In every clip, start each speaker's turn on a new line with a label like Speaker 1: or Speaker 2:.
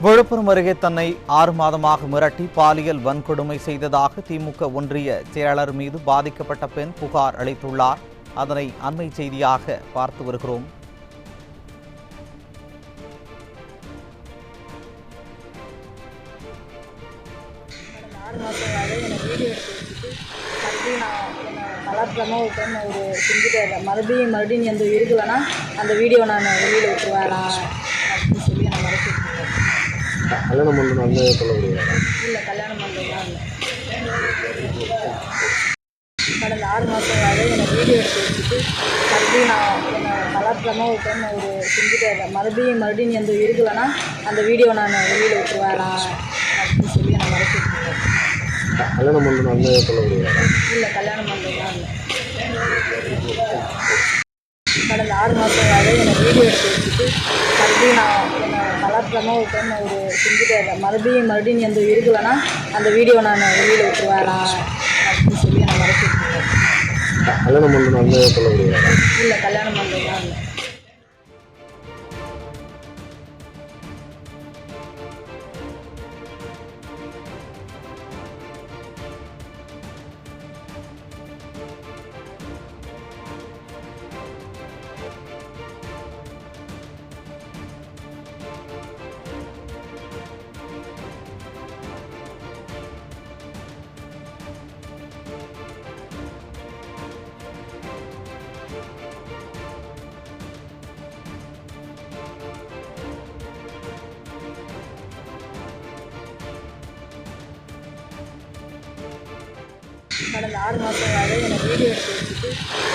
Speaker 1: விழுப்புரம் அருகே தன்னை 6 மாதமாக மிரட்டி பாலியல் வன்கொடுமை செய்ததாக திமுக ஒன்றிய செயலாளர் மீது பாதிக்கப்பட்ட பெண் புகார் அளித்துள்ளார். அதனை அண்மை செய்தியாக பார்த்து வருகிறோம்.
Speaker 2: மறுபடியும் எந்த இருக்கலன்னா அந்த வீடியோ நான் வெளியில் விட்டுருவேன் அப்படின்னு சொல்லி நான் மறைச்சிருக்கேன்.
Speaker 3: கல்யாணம் பண்ணணும் அந்த சொல்லக்கூடிய
Speaker 2: இல்லை, கல்யாணம் பண்ணுறதுலாம் இல்லை. கடந்த 6 மாதங்களாக என்னை வீடியோ எடுத்து வச்சுட்டு மறுபடியும் நான் என்னை கலாச்சாரமாக ஒரு டைம் ஒரு செஞ்சுட்டு மறுபடியும் எந்த இருக்கலன்னா அந்த வீடியோ நான் வெளியில் விட்டுருவேன் அப்படின்னு சொல்லி நான் மறைச்சிருக்கேன்.
Speaker 3: கல்யாணம் பண்ணணும் அந்த சொல்லக்கூடிய
Speaker 2: இல்லை, கல்யாணம் பண்ணுறதுலாம் இல்லை. கடந்த 6 மாதங்களாக என்னை வீடியோ எடுத்து வச்சுட்டு மறுபடியும் நான் என்னை கலாச்சாரமாக ஒரு டைம் ஒரு செஞ்சுட்டு மறுபடியும் எந்த இருக்கலன்னா அந்த வீடியோ நான் வெளியில் விட்டுருவேன் அப்படின்னு சொல்லி நான் மறைச்சிருக்கேன்.
Speaker 3: கல்யாணம் பண்ணணும் அந்த சொல்லக்கூடிய
Speaker 2: இல்லை, கல்யாணம் பண்ணுறதுலாம் இல்லை. கடந்த 6 மாதங்களாக என்னை வீடியோ எடுத்து வச்சுட்டு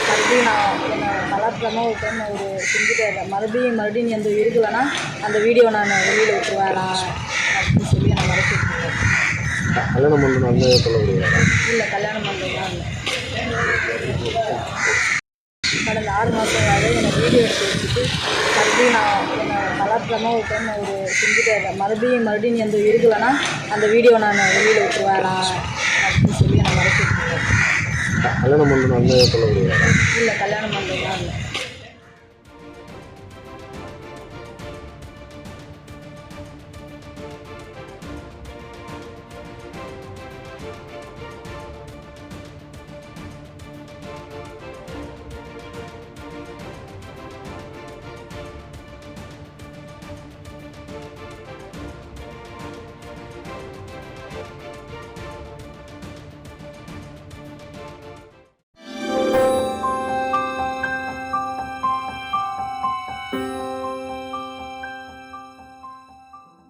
Speaker 2: மறுபடியும் நான் என்னை கலாச்சாரமாக ஒரு டைம் ஒரு செஞ்சுட்டு மறுபடியும் எந்த இருக்கலன்னா அந்த வீடியோ நான் வெளியில் விட்டுருவேன் அப்படின்னு சொல்லி நான் மறைச்சிருக்கேன்.
Speaker 3: கல்யாணம் பண்ணணும் அந்த சொல்லக்கூடிய
Speaker 2: இல்லை, கல்யாணம் பண்ணுறதுலாம் இல்லை. கடந்த 6 மாதங்களாக என்னை வீடியோ எடுத்து வச்சுட்டு மறுபடியும் நான் என்னை கலாச்சாரமாக ஒரு டைம் ஒரு செஞ்சுட்டு மறுபடியும் எந்த இருக்கலன்னா அந்த வீடியோ நான் வெளியில் விட்டுருவேன் அப்படின்னு சொல்லி நான் மறைச்சிருக்கேன்.
Speaker 3: கல்யாணம் பண்ணணும் அந்த சொல்லக்கூடிய
Speaker 2: இல்லை, கல்யாணம் பண்ணுறதுலாம் இல்லை.